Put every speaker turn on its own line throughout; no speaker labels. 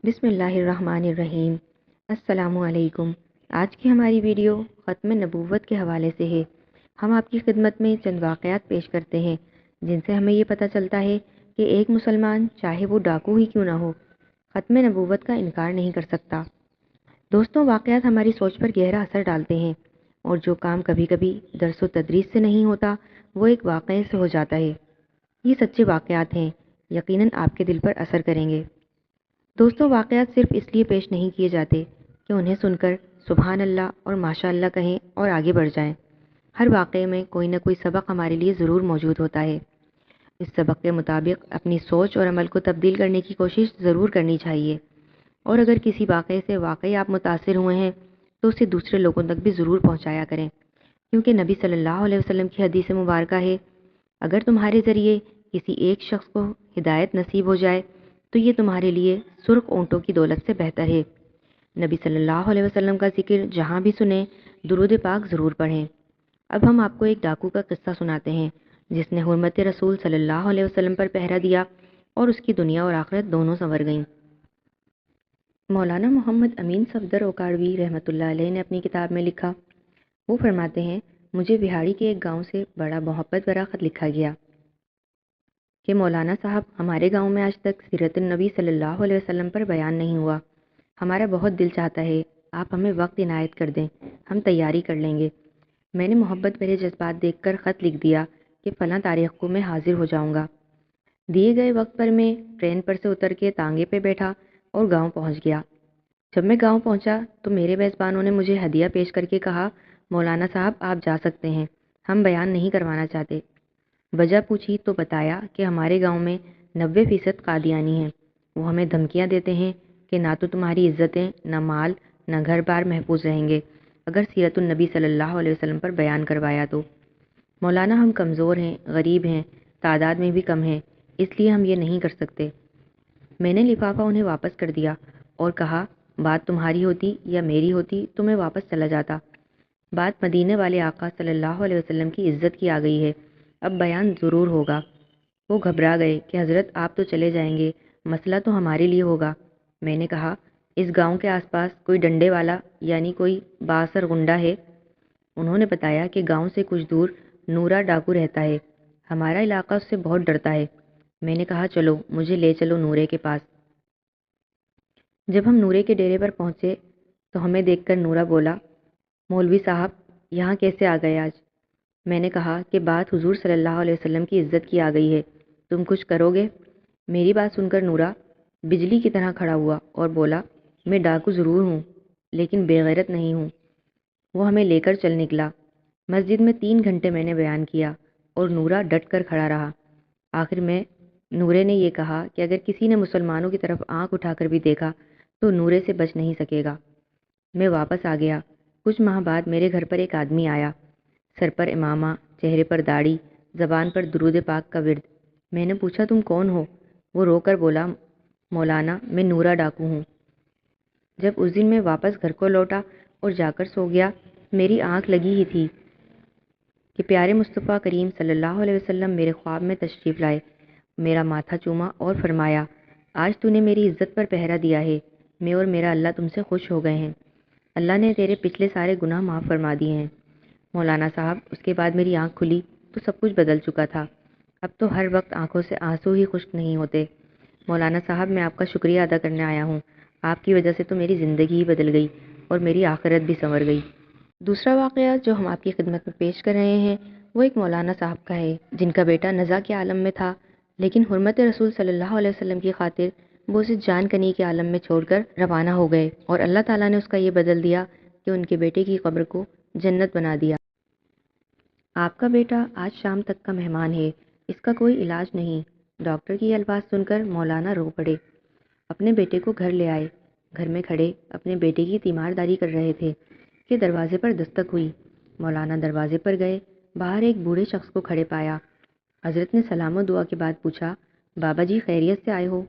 بسم اللہ الرحمن الرحیم۔ السلام علیکم۔ آج کی ہماری ویڈیو ختم نبوت کے حوالے سے ہے۔ ہم آپ کی خدمت میں چند واقعات پیش کرتے ہیں جن سے ہمیں یہ پتہ چلتا ہے کہ ایک مسلمان چاہے وہ ڈاکو ہی کیوں نہ ہو، ختم نبوت کا انکار نہیں کر سکتا۔ دوستوں، واقعات ہماری سوچ پر گہرا اثر ڈالتے ہیں، اور جو کام کبھی کبھی درس و تدریس سے نہیں ہوتا وہ ایک واقعے سے ہو جاتا ہے۔ یہ سچے واقعات ہیں، یقیناً آپ کے دل پر اثر کریں گے۔ دوستوں، واقعات صرف اس لیے پیش نہیں کیے جاتے کہ انہیں سن کر سبحان اللہ اور ماشاء اللہ کہیں اور آگے بڑھ جائیں۔ ہر واقعے میں کوئی نہ کوئی سبق ہمارے لیے ضرور موجود ہوتا ہے۔ اس سبق کے مطابق اپنی سوچ اور عمل کو تبدیل کرنے کی کوشش ضرور کرنی چاہیے، اور اگر کسی واقعے سے واقعی آپ متاثر ہوئے ہیں تو اسے دوسرے لوگوں تک بھی ضرور پہنچایا کریں، کیونکہ نبی صلی اللہ علیہ وسلم کی حدیث مبارکہ ہے، اگر تمہارے ذریعے کسی ایک شخص کو ہدایت نصیب ہو جائے تو یہ تمہارے لیے سرخ اونٹوں کی دولت سے بہتر ہے۔ نبی صلی اللہ علیہ وسلم کا ذکر جہاں بھی سنیں درود پاک ضرور پڑھیں۔ اب ہم آپ کو ایک ڈاکو کا قصہ سناتے ہیں جس نے حرمت رسول صلی اللہ علیہ وسلم پر پہرا دیا اور اس کی دنیا اور آخرت دونوں سنور گئیں۔ مولانا محمد امین صفدر اوکاڑوی رحمۃ اللہ علیہ نے اپنی کتاب میں لکھا، وہ فرماتے ہیں، مجھے بہاڑی کے ایک گاؤں سے بڑا محبت بھرا خط لکھا گیا کہ مولانا صاحب، ہمارے گاؤں میں آج تک سیرت النبی صلی اللہ علیہ وسلم پر بیان نہیں ہوا۔ ہمارا بہت دل چاہتا ہے، آپ ہمیں وقت عنایت کر دیں، ہم تیاری کر لیں گے۔ میں نے محبت بھرے جذبات دیکھ کر خط لکھ دیا کہ فلاں تاریخ کو میں حاضر ہو جاؤں گا۔ دیے گئے وقت پر میں ٹرین پر سے اتر کے تانگے پہ بیٹھا اور گاؤں پہنچ گیا۔ جب میں گاؤں پہنچا تو میرے میزبانوں نے مجھے ہدیہ پیش کر کے کہا، مولانا صاحب آپ جا سکتے ہیں، ہم بیان نہیں کروانا چاہتے۔ وجہ پوچھی تو بتایا کہ ہمارے گاؤں میں 90% قادیانی ہیں، وہ ہمیں دھمکیاں دیتے ہیں کہ نہ تو تمہاری عزتیں، نہ مال، نہ گھر بار محفوظ رہیں گے اگر سیرت النبی صلی اللہ علیہ وسلم پر بیان کروایا تو۔ مولانا، ہم کمزور ہیں، غریب ہیں، تعداد میں بھی کم ہیں، اس لیے ہم یہ نہیں کر سکتے۔ میں نے لفافہ انہیں واپس کر دیا اور کہا، بات تمہاری ہوتی یا میری ہوتی تو میں واپس چلا جاتا۔ بات مدینے والے آقا صلی اللہ علیہ وسلم کی عزت کی آ گئی ہے، اب بیان ضرور ہوگا۔ وہ گھبرا گئے کہ حضرت آپ تو چلے جائیں گے، مسئلہ تو ہمارے لیے ہوگا۔ میں نے کہا، اس گاؤں کے آس پاس کوئی ڈنڈے والا یعنی کوئی بااثر گنڈا ہے؟ انہوں نے بتایا کہ گاؤں سے کچھ دور نورا ڈاکو رہتا ہے، ہمارا علاقہ اس سے بہت ڈرتا ہے۔ میں نے کہا، چلو مجھے لے چلو نورے کے پاس۔ جب ہم نورے کے ڈیرے پر پہنچے تو ہمیں دیکھ کر نورا بولا، مولوی صاحب یہاں کیسے آ گئے آج؟ میں نے کہا کہ بات حضور صلی اللہ علیہ وسلم کی عزت کی آ گئی ہے، تم کچھ کرو گے؟ میری بات سن کر نورا بجلی کی طرح کھڑا ہوا اور بولا، میں ڈاکو ضرور ہوں لیکن بے غیرت نہیں ہوں۔ وہ ہمیں لے کر چل نکلا۔ مسجد میں 3 گھنٹے میں نے بیان کیا اور نورا ڈٹ کر کھڑا رہا۔ آخر میں نورے نے یہ کہا کہ اگر کسی نے مسلمانوں کی طرف آنکھ اٹھا کر بھی دیکھا تو نورے سے بچ نہیں سکے گا۔ میں واپس آ گیا۔ کچھ ماہ بعد میرے گھر پر ایک آدمی آیا، سر پر امامہ، چہرے پر داڑھی، زبان پر درود پاک کا ورد۔ میں نے پوچھا، تم کون ہو؟ وہ رو کر بولا، مولانا میں نورا ڈاکو ہوں۔ جب اس دن میں واپس گھر کو لوٹا اور جا کر سو گیا، میری آنکھ لگی ہی تھی کہ پیارے مصطفیٰ کریم صلی اللہ علیہ وسلم میرے خواب میں تشریف لائے، میرا ماتھا چوما اور فرمایا، آج تو نے میری عزت پر پہرا دیا ہے، میں اور میرا اللہ تم سے خوش ہو گئے ہیں، اللہ نے تیرے پچھلے سارے گناہ معاف فرما دیے ہیں۔ مولانا صاحب، اس کے بعد میری آنکھ کھلی تو سب کچھ بدل چکا تھا۔ اب تو ہر وقت آنکھوں سے آنسو ہی خشک نہیں ہوتے۔ مولانا صاحب، میں آپ کا شکریہ ادا کرنے آیا ہوں، آپ کی وجہ سے تو میری زندگی ہی بدل گئی اور میری آخرت بھی سنور گئی۔ دوسرا واقعہ جو ہم آپ کی خدمت میں پیش کر رہے ہیں وہ ایک مولانا صاحب کا ہے جن کا بیٹا نزا کے عالم میں تھا، لیکن حرمت رسول صلی اللہ علیہ وسلم کی خاطر وہ اسے جان کنی کے عالم میں چھوڑ کر روانہ ہو گئے، اور اللہ تعالیٰ نے اس کا یہ بدل دیا کہ ان کے بیٹے کی قبر کو جنت بنا دیا۔ آپ کا بیٹا آج شام تک کا مہمان ہے، اس کا کوئی علاج نہیں۔ ڈاکٹر کی یہ الفاظ سن کر مولانا رو پڑے، اپنے بیٹے کو گھر لے آئے۔ گھر میں کھڑے اپنے بیٹے کی تیمارداری کر رہے تھے کہ دروازے پر دستک ہوئی۔ مولانا دروازے پر گئے، باہر ایک بوڑھے شخص کو کھڑے پایا۔ حضرت نے سلام و دعا کے بعد پوچھا، بابا جی خیریت سے آئے ہو؟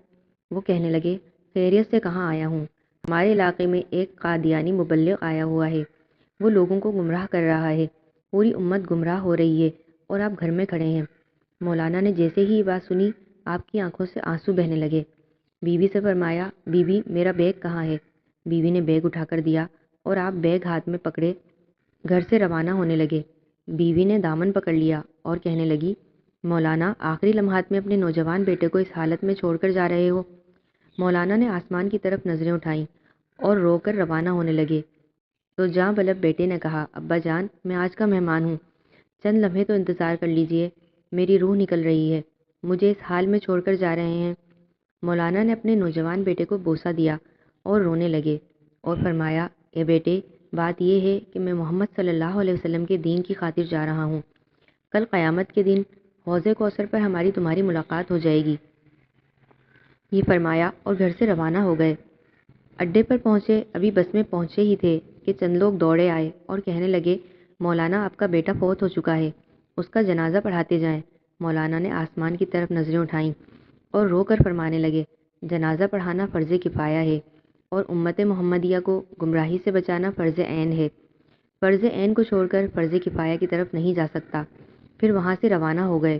وہ کہنے لگے، خیریت سے کہاں آیا ہوں، ہمارے علاقے میں ایک قادیانی مبلغ آیا ہوا ہے، وہ لوگوں کو گمراہ کر رہا ہے، پوری امت گمراہ ہو رہی ہے اور آپ گھر میں کھڑے ہیں۔ مولانا نے جیسے ہی یہ بات سنی، آپ کی آنکھوں سے آنسو بہنے لگے۔ بیوی سے فرمایا بیوی میرا بیگ کہاں ہے؟ بیوی نے بیگ اٹھا کر دیا اور آپ بیگ ہاتھ میں پکڑے گھر سے روانہ ہونے لگے۔ بیوی نے دامن پکڑ لیا اور کہنے لگی مولانا آخری لمحات میں اپنے نوجوان بیٹے کو اس حالت میں چھوڑ کر جا رہے ہو؟ مولانا نے آسمان کی طرف نظریں اٹھائیں اور رو کر روانہ ہونے لگے تو جاں بلب بیٹے نے کہا ابا جان میں آج کا مہمان ہوں، چند لمحے تو انتظار کر لیجئے، میری روح نکل رہی ہے، مجھے اس حال میں چھوڑ کر جا رہے ہیں۔ مولانا نے اپنے نوجوان بیٹے کو بوسہ دیا اور رونے لگے اور فرمایا اے بیٹے بات یہ ہے کہ میں محمد صلی اللہ علیہ وسلم کے دین کی خاطر جا رہا ہوں، کل قیامت کے دن حوض کوثر پر ہماری تمہاری ملاقات ہو جائے گی۔ یہ فرمایا اور گھر سے روانہ ہو گئے۔ اڈے پر پہنچے، ابھی بس میں پہنچے ہی تھے کہ چند لوگ دوڑے آئے اور کہنے لگے مولانا آپ کا بیٹا فوت ہو چکا ہے، اس کا جنازہ پڑھاتے جائیں۔ مولانا نے آسمان کی طرف نظریں اٹھائیں اور رو کر فرمانے لگے جنازہ پڑھانا فرض کفایہ ہے اور امت محمدیہ کو گمراہی سے بچانا فرض عین ہے۔ فرض عین کو چھوڑ کر فرض کفایہ کی طرف نہیں جا سکتا۔ پھر وہاں سے روانہ ہو گئے۔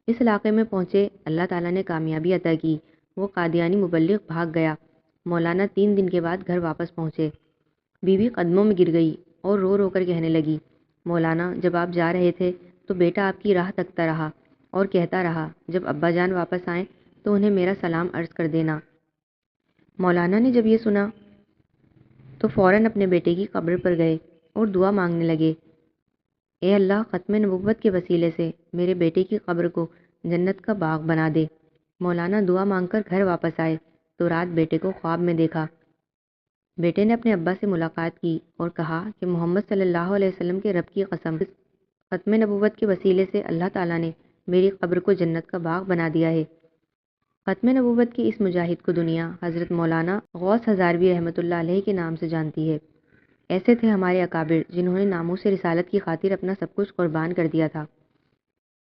اس علاقے میں پہنچے، اللہ تعالیٰ نے کامیابی عطا کی، وہ قادیانی مبلغ بھاگ گیا۔ مولانا 3 دن کے بعد گھر واپس پہنچے۔ بیوی قدموں میں گر گئی اور رو رو کر کہنے لگی مولانا جب آپ جا رہے تھے تو بیٹا آپ کی راہ تکتا رہا اور کہتا رہا جب ابا جان واپس آئیں تو انہیں میرا سلام عرض کر دینا۔ مولانا نے جب یہ سنا تو فوراً اپنے بیٹے کی قبر پر گئے اور دعا مانگنے لگے اے اللہ ختم نبوت کے وسیلے سے میرے بیٹے کی قبر کو جنت کا باغ بنا دے۔ مولانا دعا مانگ کر گھر واپس آئے تو رات بیٹے کو خواب میں دیکھا۔ بیٹے نے اپنے ابا سے ملاقات کی اور کہا کہ محمد صلی اللہ علیہ وسلم کے رب کی قسم، ختم نبوت کے وسیلے سے اللہ تعالیٰ نے میری قبر کو جنت کا باغ بنا دیا ہے۔ ختم نبوت کے اس مجاہد کو دنیا حضرت مولانا غوث ہزاروی رحمۃ اللہ علیہ کے نام سے جانتی ہے۔ ایسے تھے ہمارے اکابر جنہوں نے ناموس رسالت کی خاطر اپنا سب کچھ قربان کر دیا تھا۔